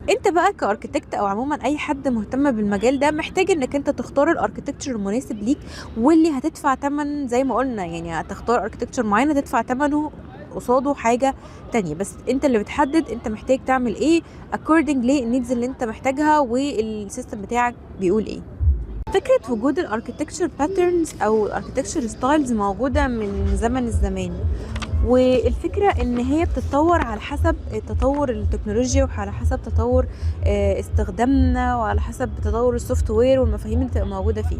انت بقى كاركتكت او عموما اي حد مهتم بالمجال ده محتاج انك انت تختار الاركتكتشر المناسب ليك، واللي هتدفع تمن زي ما قلنا، يعني هتختار اركتكتشر معين هتدفع تمنه قصاده حاجة تانية، بس انت اللي بتحدد انت محتاج تعمل ايه according للنيدز اللي انت محتاجها والسيستم بتاعك بيقول ايه. فكرة وجود الاركتكتشر باترنز او الاركتكتشر ستايلز موجودة من زمن الزمان، والفكرة ان هي بتتطور على حسب تطور التكنولوجيا وعلى حسب تطور استخدامنا وعلى حسب تطور السوفت وير والمفاهيم اللي تبقى موجودة فيه.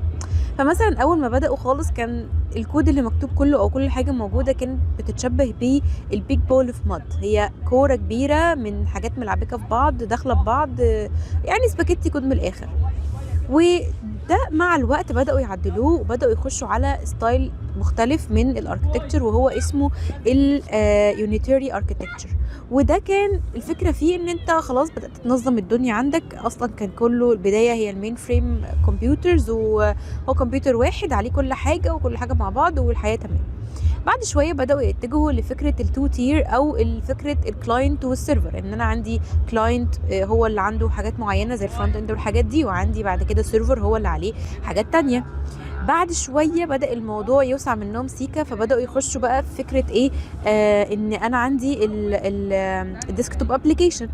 فمثلا اول ما بدأوا خالص كان الكود اللي مكتوب كله او كل حاجة موجودة كانت بتتشبه بالبيج بول اوف مود، هي كورة كبيرة من حاجات ملعبكة في بعض داخلة في بعض، يعني سباكيتي كود من الاخر. وده مع الوقت بدأوا يعدلوه وبدأوا يخشوا على ستايل مختلف من الاركتكتشر وهو اسمه اليونيتاري اركتكتشر. وده كان الفكرة فيه ان انت خلاص بدأت تنظم الدنيا عندك، اصلا كان كله البداية هي المين فريم كمبيوترز، وهو كمبيوتر واحد عليه كل حاجة وكل حاجة مع بعض والحياة تمام. بعد شويه بداوا يتجهوا لفكره التو تير او فكره الكلاينت والسيرفر، ان انا عندي كلاينت هو اللي عنده حاجات معينه زي الفرونت اند والحاجات دي، وعندي بعد كده سيرفر هو اللي عليه حاجات تانية. بعد شويه بدا الموضوع يوسع منهم سيكا، فبداوا يخشوا بقى في فكره ايه، ان انا عندي الديسكتوب ابلكيشن.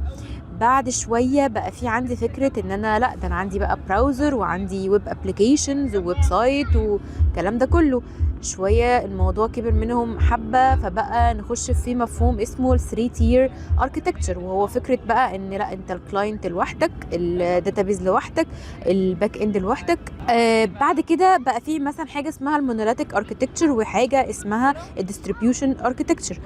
بعد شويه بقى في عندي فكره ان انا لا ده انا عندي بقى براوزر وعندي ويب ابلكيشنز وويب سايت والكلام ده كله. شويه الموضوع كبر منهم حبه، فبقى نخش في مفهوم اسمه ال 3 تير اركتكتشر، وهو فكره بقى ان لا انت الكلاينت لوحدك، الداتابيز لوحدك، الباك اند لوحدك. بعد كده بقى في مثلا حاجه اسمها المونوليثيك اركتكتشر وحاجه اسمها الديستريبيوشن اركتكتشر.